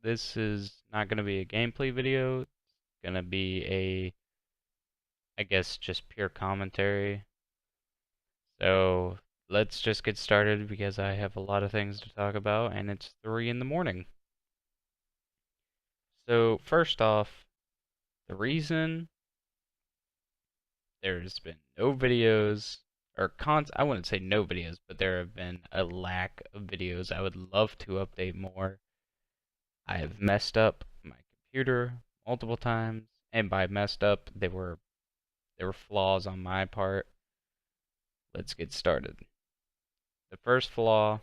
This is not going to be a gameplay video. It's going to be I guess, just pure commentary. So let's just get started because I have a lot of things to talk about and it's 3 in the morning. So first off, the reason there's been no videos I wouldn't say no videos, but there have been a lack of videos. I would love to update more. I have messed up my computer multiple times, and by messed up, there were flaws on my part. Let's get started. The first flaw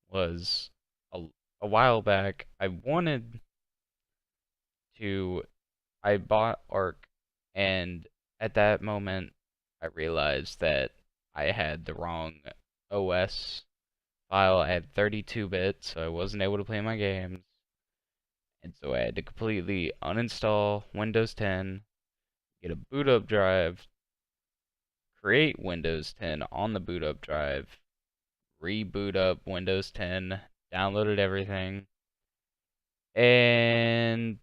was a, a while back. To I bought Arc, and at that moment I realized that I had the wrong OS file. I had 32 bits, so I wasn't able to play my games. And so I had to completely uninstall Windows 10, get a boot up drive, create Windows 10 on the boot up drive, reboot up Windows 10, downloaded everything, and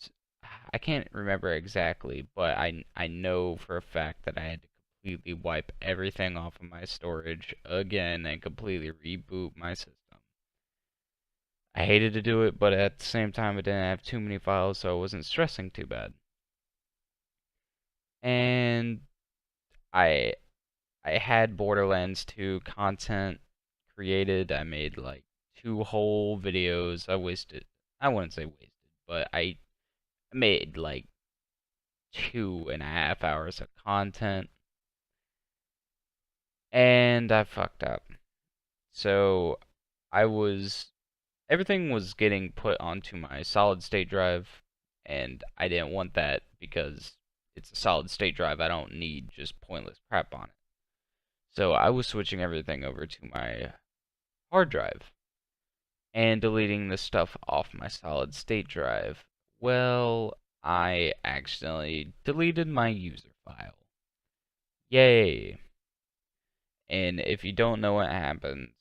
I can't remember exactly, but I know for a fact that I had to completely wipe everything off of my storage again and completely reboot my system. I hated to do it, but at the same time I didn't have too many files, so I wasn't stressing too bad. And I I had Borderlands 2 content created. I made like 2 whole videos. I wouldn't say wasted, but I made like 2.5 hours of content, and I fucked up. So I was, everything was getting put onto my solid state drive, and I didn't want that because it's a solid state drive. I don't need just pointless crap on it. So I was switching everything over to my hard drive and deleting the stuff off my solid state drive. Well, I accidentally deleted my user file. Yay! And if you don't know what happens,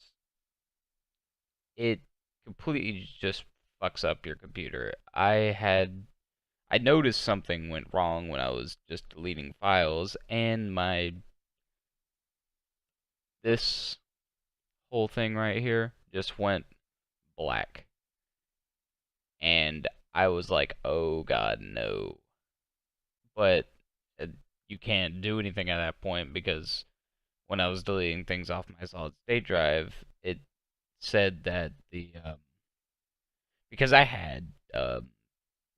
it completely just fucks up your computer. I noticed something went wrong when I was just deleting files, and this whole thing right here just went black. And I was like, oh god, no. But uh, you can't do anything at that point because when I was deleting things off my solid state drive, it said that because I had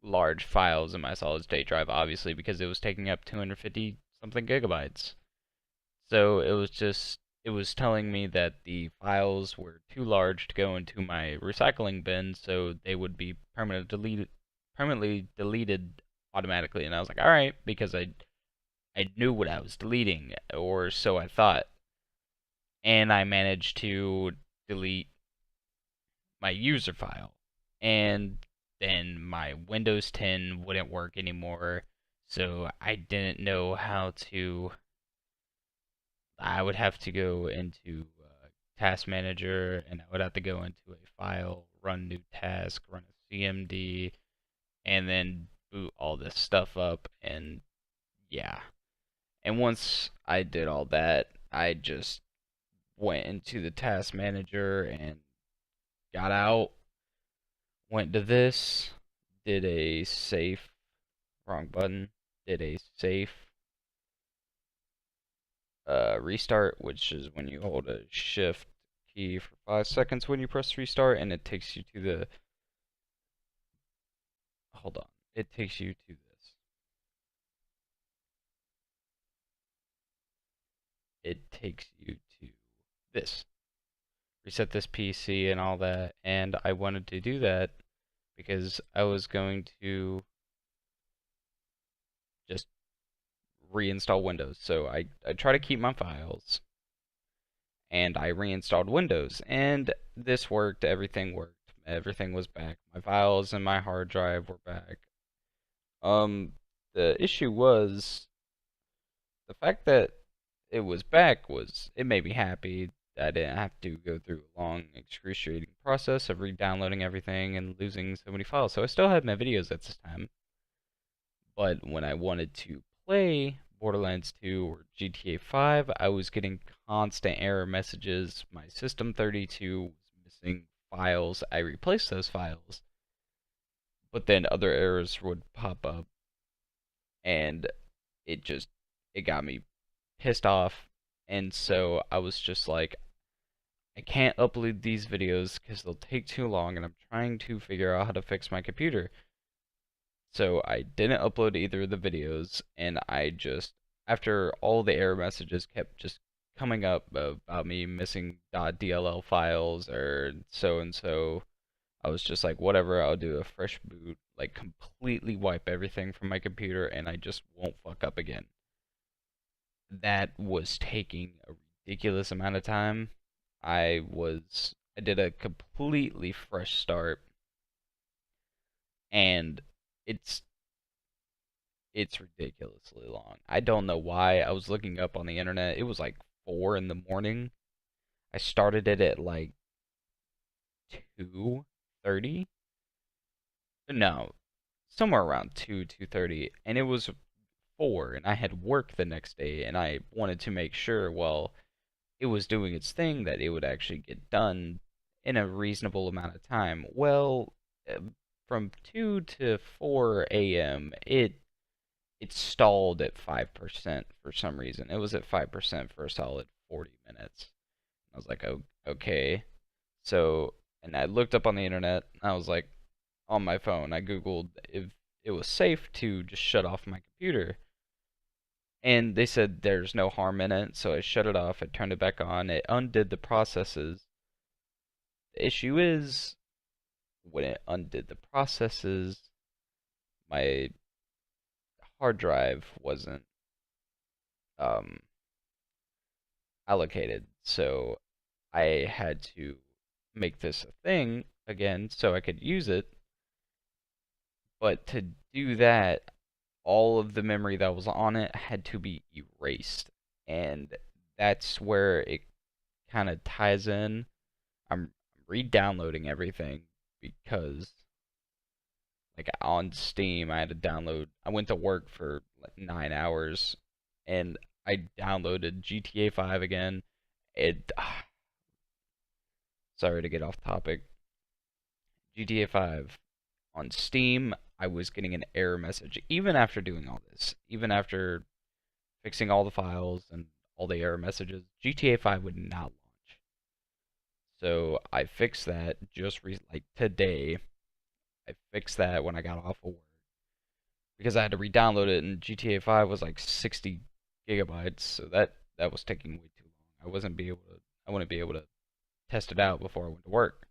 large files in my solid state drive, obviously, because it was taking up 250 something gigabytes. So it was telling me that the files were too large to go into my recycling bin, so they would be permanently deleted automatically. And I was like, all right, because I knew what I was deleting, or so I thought. And I managed to delete my user file. And then my Windows 10 wouldn't work anymore, so I didn't know how to. I would have to go into Task Manager, and I would have to go into a file, run new task, run a CMD, and then boot all this stuff up, and yeah. And once I did all that, I just went into the Task Manager and got out, went to this, did a safe, wrong button, did a safe restart, which is when you hold a shift key for 5 seconds when you press restart, and it takes you to the, hold on, it takes you to this. It takes you to this. Reset this PC and all that, and I wanted to do that because I was going to just reinstall Windows. So I try to keep my files, and I reinstalled Windows, and this worked, everything worked. Everything was back. My files and my hard drive were back. The issue was the fact that it was back was, it made me happy. I didn't have to go through a long, excruciating process of re-downloading everything and losing so many files. So I still had my videos at this time. But when I wanted to play Borderlands 2 or GTA 5, I was getting constant error messages. My System 32 was missing files. I replaced those files, but then other errors would pop up, and it just it got me pissed off. And so I was just like, I can't upload these videos because they'll take too long, and I'm trying to figure out how to fix my computer. So I didn't upload either of the videos, and I just, after all the error messages kept just coming up about me missing .dll files or so and so, I was just like, whatever, I'll do a fresh boot, like completely wipe everything from my computer, and I just won't fuck up again. That was taking a ridiculous amount of time. I did a completely fresh start, and it's it's ridiculously long. I don't know why. I was looking up on the internet. It was like 4 in the morning. I started it at like 2:30. No, somewhere around 2:30, and it was 4, and I had work the next day, and I wanted to make sure, well, it was doing its thing, that it would actually get done in a reasonable amount of time. Well, from 2 to 4 a.m., it stalled at 5% for some reason. It was at 5% for a solid 40 minutes. I was like, oh, okay. So, and I looked up on the internet. I was like, on my phone, I Googled if it was safe to just shut off my computer. And they said there's no harm in it, so I shut it off, I turned it back on, it undid the processes. The issue is, when it undid the processes, my hard drive wasn't um, allocated, so I had to make this a thing again so I could use it. But to do that, all of the memory that was on it had to be erased. And that's where it kind of ties in. I'm re-downloading everything because, like, on Steam, I had to download. I went to work for like 9 hours, and I downloaded GTA 5 again. It. Sorry to get off topic. GTA 5 on Steam, I was getting an error message even after doing all this, even after fixing all the files and all the error messages. GTA 5 would not launch. So I fixed that like today. I fixed that when I got off of work because I had to re-download it, and GTA 5 was like 60 gigabytes, so that was taking way too long. I wouldn't be able to test it out before I went to work.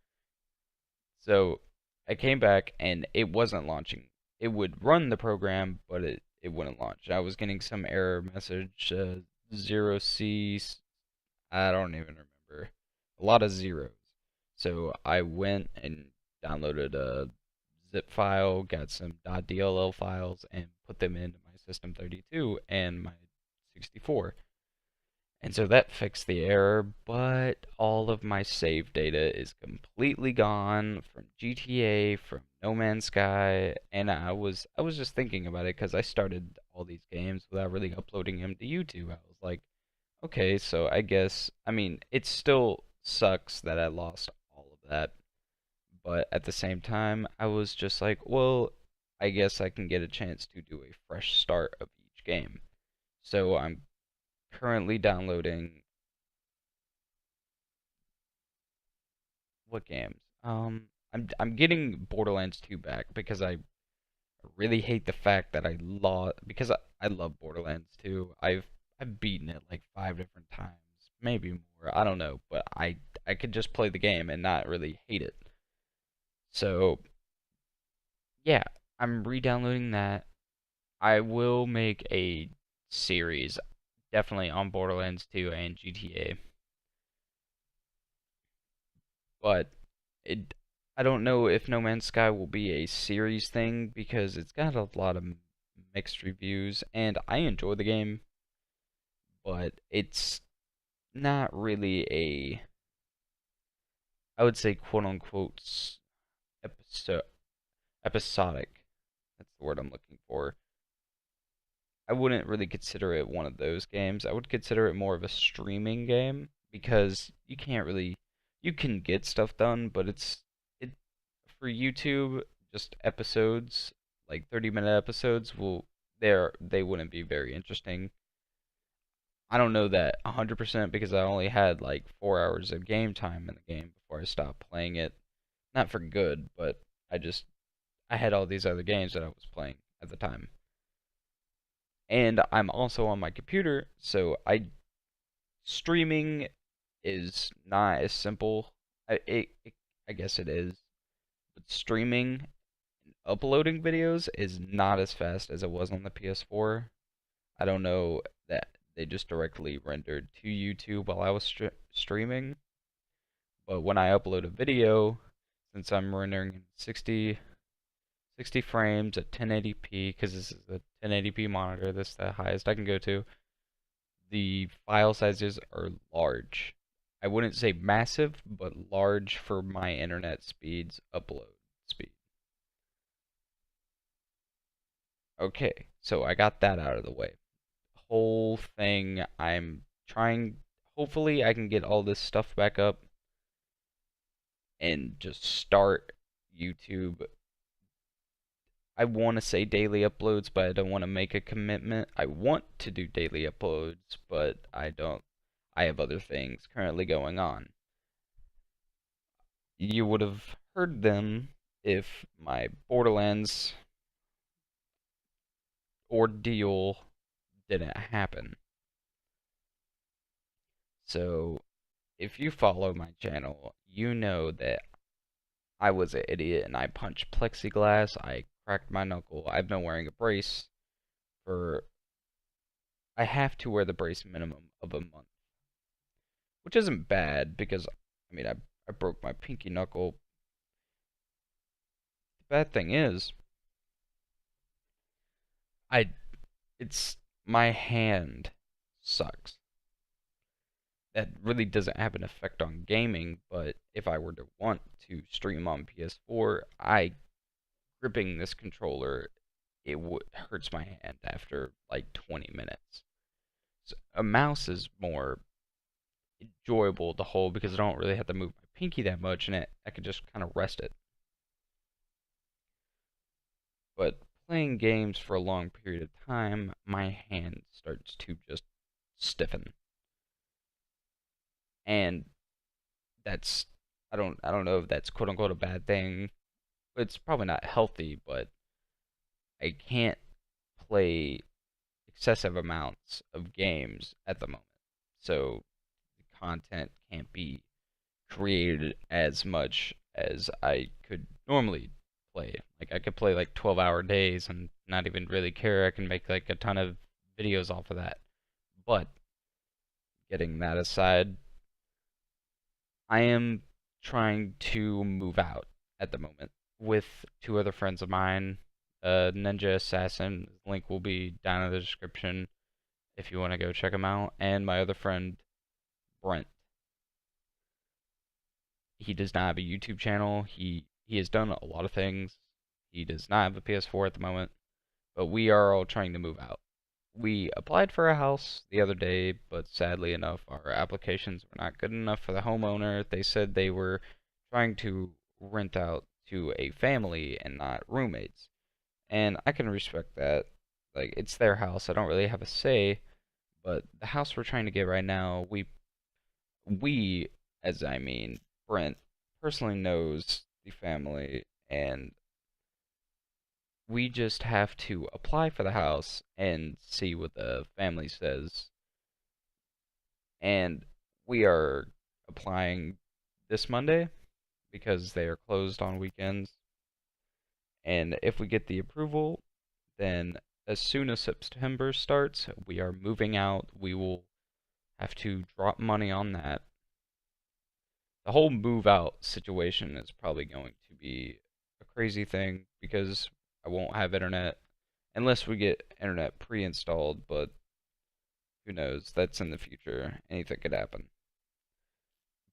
So I came back and it wasn't launching. It would run the program, but it wouldn't launch. I was getting some error message, 0C, I don't even remember. A lot of zeros. So I went and downloaded a zip file, got some .dll files, and put them into my System 32 and my 64. And so that fixed the error, but all of my save data is completely gone from GTA, from No Man's Sky, and I was just thinking about it because I started all these games without really uploading them to YouTube. I was like, okay, so I guess, I mean, it still sucks that I lost all of that, but at the same time, I was just like, well, I guess I can get a chance to do a fresh start of each game. So I'm currently downloading what games? I'm getting Borderlands 2 back because I really hate the fact that I lost because I love Borderlands 2. I've beaten it like 5 different times, maybe more. I don't know, but I could just play the game and not really hate it. So yeah, I'm re-downloading that. I will make a series definitely on Borderlands 2 and GTA, but it I don't know if No Man's Sky will be a series thing because it's got a lot of mixed reviews, and I enjoy the game, but not really a, I would say, quote unquote, episode episodic. That's the word I'm looking for. I wouldn't really consider it one of those games. I would consider it more of a streaming game because you can't really, you can get stuff done, but it for YouTube, just episodes, like 30-minute episodes they wouldn't be very interesting. I don't know that 100% because I only had like 4 hours of game time in the game before I stopped playing it. Not for good, but I had all these other games that I was playing at the time. And I'm also on my computer, so I streaming is not as simple. I guess it is, but streaming, uploading videos is not as fast as it was on the PS4. I don't know that they just directly rendered to YouTube while I was streaming, but when I upload a video, since I'm rendering in 60 frames at 1080p, because this is a 1080p monitor, this is the highest I can go to, the file sizes are large. I wouldn't say massive, but large for my internet speeds, upload speed. Okay, so I got that out of the way. Whole thing, I'm trying, hopefully I can get all this stuff back up and just start YouTube. I want to say daily uploads, but I don't want to make a commitment. I want to do daily uploads, but I don't. I have other things currently going on. You would have heard them if my Borderlands ordeal didn't happen. So, if you follow my channel, you know that I was an idiot and I punched plexiglass, I cracked my knuckle. I've been wearing a brace for. I have to wear the brace minimum of a month, which isn't bad because, I mean, I broke my pinky knuckle. The bad thing is, I it's my hand sucks. That really doesn't have an effect on gaming, but if I were to want to stream on PS4, I gripping this controller, hurts my hand after like 20 minutes. So a mouse is more enjoyable to hold because I don't really have to move my pinky that much, and I can just kind of rest it. But playing games for a long period of time, my hand starts to just stiffen, and that's I don't know if that's quote unquote a bad thing. It's probably not healthy, but I can't play excessive amounts of games at the moment. So the content can't be created as much as I could normally play. Like I could play like 12-hour days and not even really care. I can make like a ton of videos off of that. But getting that aside, I am trying to move out at the moment with two other friends of mine. Ninja Assassin, link will be down in the description if you want to go check him out, and my other friend Brent. He does not have a YouTube channel. He has done a lot of things. He does not have a PS4 at the moment, but we are all trying to move out. We applied for a house the other day, but sadly enough, our applications were not good enough for the homeowner. They said they were trying to rent out to a family and not roommates. And I can respect that. Like, it's their house. I don't really have a say. But the house we're trying to get right now, we, as I mean, Brent, personally knows the family, and we just have to apply for the house and see what the family says. And we are applying this Monday because they are closed on weekends. And if we get the approval, then as soon as September starts, we are moving out. We will have to drop money on that. The whole move out situation is probably going to be a crazy thing because I won't have internet unless we get internet pre-installed, but Who knows? That's in the future. Anything could happen.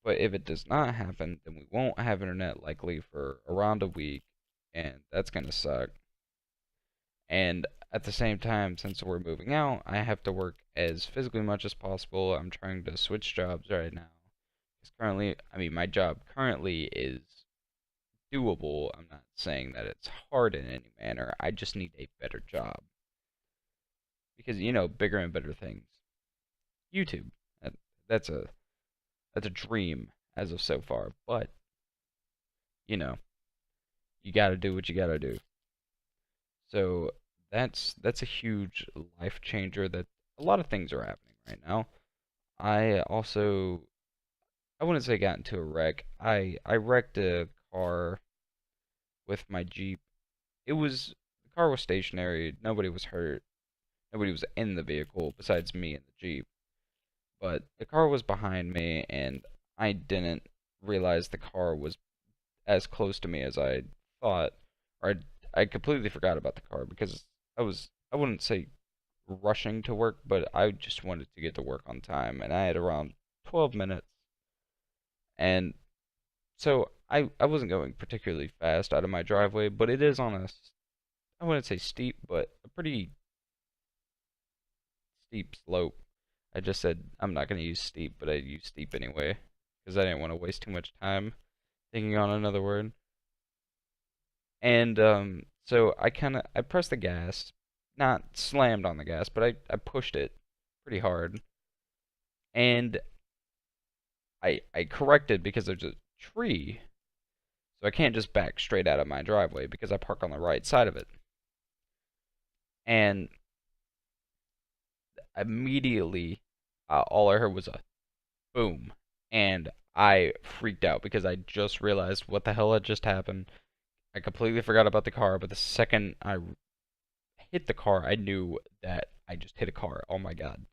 But if it does not happen, then we won't have internet likely for around a week, and that's gonna suck. And at the same time, since we're moving out, I have to work as physically much as possible. I'm trying to switch jobs right now. Because currently, I mean, my job currently is doable. I'm not saying that it's hard in any manner. I just need a better job. Because, bigger and better things. YouTube. That, that's a that's a dream as of so far. But, you know, you gotta do what you gotta do. So that's a huge life changer that a lot of things are happening right now. I also I wouldn't say got into a wreck. I wrecked a car with my Jeep. The car was stationary, nobody was hurt. Nobody was in the vehicle besides me and the Jeep. But the car was behind me and I didn't realize the car was as close to me as I thought. Or I completely forgot about the car because I wouldn't say rushing to work, but I just wanted to get to work on time, and I had around 12 minutes. And so I wasn't going particularly fast out of my driveway, but it is on I wouldn't say steep, but a pretty steep slope. I just said I'm not going to use steep, but I use steep anyway, because I didn't want to waste too much time thinking on another word. And so I pressed the gas, not slammed on the gas, but I pushed it pretty hard, and I corrected because there's a tree, so I can't just back straight out of my driveway because I park on the right side of it. And immediately, all I heard was a boom, and I freaked out because I just realized what the hell had just happened. I completely forgot about the car, but the second I hit the car, I knew that I just hit a car. Oh my God.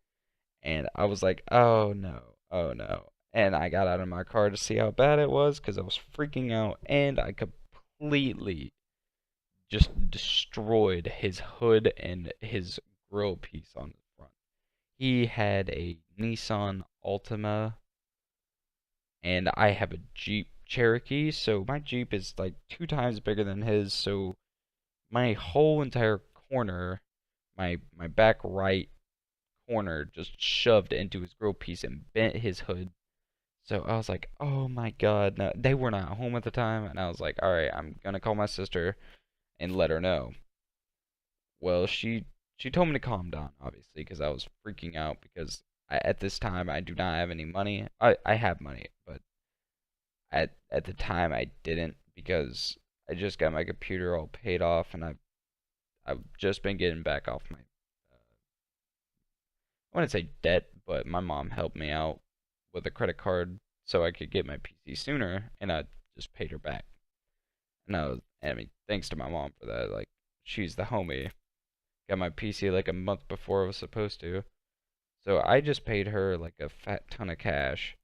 And I was like, oh no, oh no. And I got out of my car to see how bad it was because I was freaking out, and I completely just destroyed his hood and his grill piece on the front. He had a Nissan Altima, and I have a Jeep Cherokee, so my Jeep is like 2 times bigger than his, so my whole entire corner, my back right corner just shoved into his grill piece and bent his hood. So I was like, oh my God, no, they were not home at the time, and I was like, all right, I'm gonna call my sister and let her know. Well, she told me to calm down, obviously, because I was freaking out because at this time I do not have any money. I have money, but at the time I didn't because I just got my computer all paid off, and I've just been getting back off my I wouldn't say debt, but my mom helped me out with a credit card so I could get my PC sooner, and I just paid her back. And I mean, thanks to my mom for that. Like, she's the homie. Got my PC like a month before I was supposed to. So I just paid her like a fat ton of cash,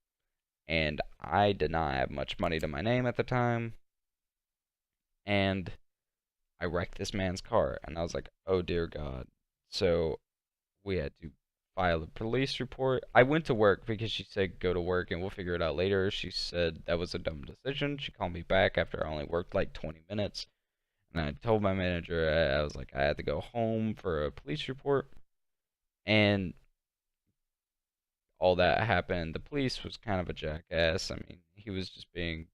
and I did not have much money to my name at the time, and I wrecked this man's car, and I was like, oh dear God. So we had to file a police report. I went to work because she said go to work and we'll figure it out later. She said that was a dumb decision. She called me back after I only worked like 20 minutes. And I told my manager, I was like, I had to go home for a police report. And all that happened. The police was kind of a jackass. I mean, he was just being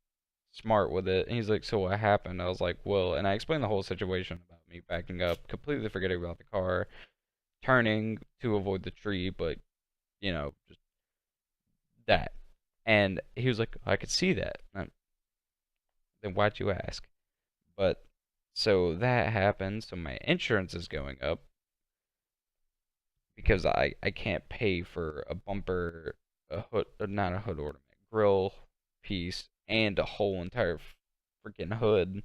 smart with it. And he's like, so what happened? I was like, well, and I explained the whole situation about me backing up, completely forgetting about the car, turning to avoid the tree, but just that. And he was like, I could see that. Then why'd you ask? But so that happened. So my insurance is going up because I can't pay for a bumper, a hood, not a hood ornament, grill piece, and a whole entire freaking hood.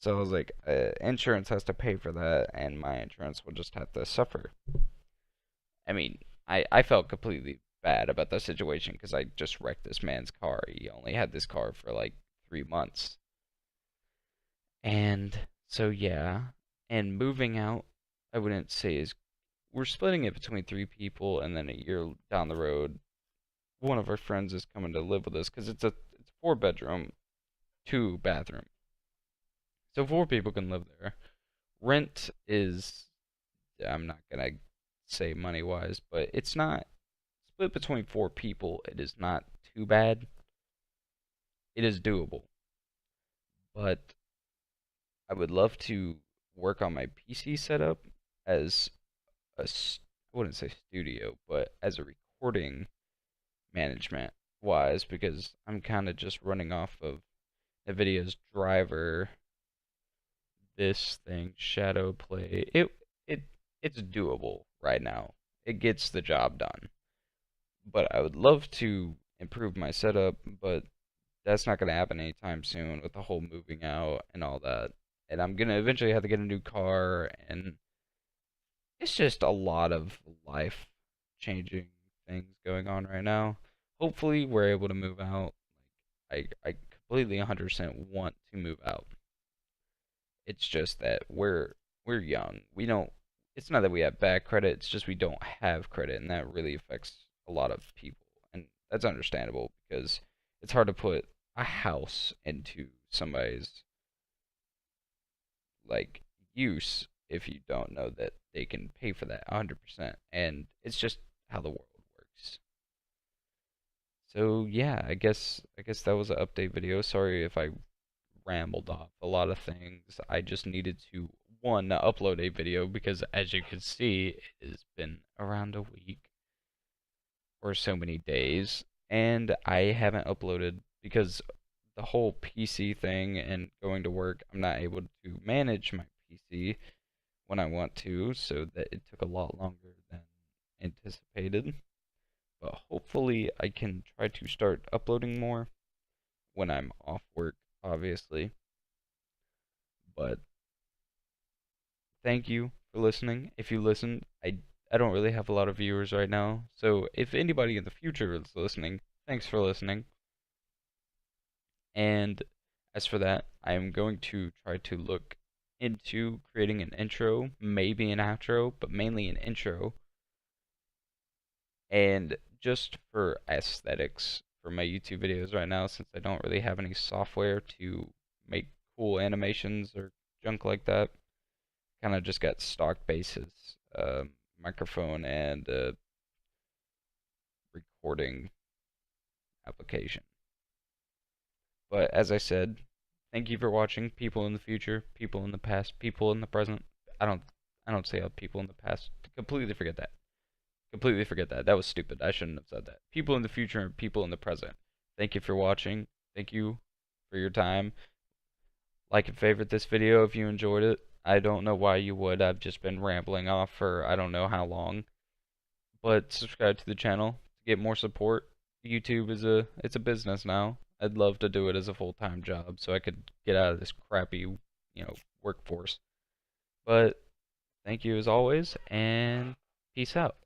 So I was like, insurance has to pay for that, and my insurance will just have to suffer. I mean, I felt completely bad about the situation because I just wrecked this man's car. He only had this car for like 3 months. And so, yeah. And moving out, I wouldn't say is we're splitting it between 3 people, and then a year down the road, one of our friends is coming to live with us because it's 4 bedroom, 2 bathroom, so 4 people can live there. Rent is, I'm not gonna say money wise, but it's not split between 4 people. It is not too bad. It is doable, but I would love to work on my PC setup as I wouldn't say studio, but as a recording management wise, because I'm kind of just running off of NVIDIA's driver, this thing, Shadow Play. It's doable right now. It gets the job done. But I would love to improve my setup, but that's not gonna happen anytime soon with the whole moving out and all that. And I'm gonna eventually have to get a new car, and it's just a lot of life changing things going on right now. Hopefully, we're able to move out. I completely 100% want to move out. It's just that we're young. We don't. It's not that we have bad credit. It's just we don't have credit, and that really affects a lot of people. And that's understandable because it's hard to put a house into somebody's like use if you don't know that they can pay for that 100%. And it's just how the world works. So yeah, I guess that was an update video. Sorry if I rambled off a lot of things. I just needed to one upload a video because as you can see, it has been around a week or so many days, and I haven't uploaded because the whole PC thing and going to work, I'm not able to manage my PC when I want to, so that it took a lot longer than anticipated. But hopefully I can try to start uploading more when I'm off work, obviously. But thank you for listening. If you listened, I don't really have a lot of viewers right now, so if anybody in the future is listening, thanks for listening. And as for that, I am going to try to look into creating an intro, maybe an outro, but mainly an intro. And just for aesthetics for my YouTube videos right now, since I don't really have any software to make cool animations or junk like that, kind of just got stock bases, microphone and recording application. But as I said, thank you for watching. People in the future, people in the past, people in the present. I don't I don't say people in the past. Completely forget that. Completely forget that. That was stupid. I shouldn't have said that. People in the future and people in the present. Thank you for watching. Thank you for your time. Like and favorite this video if you enjoyed it. I don't know why you would. I've just been rambling off for I don't know how long. But subscribe to the channel to get more support. YouTube is it's a business now. I'd love to do it as a full-time job so I could get out of this crappy, workforce. But thank you as always, and peace out.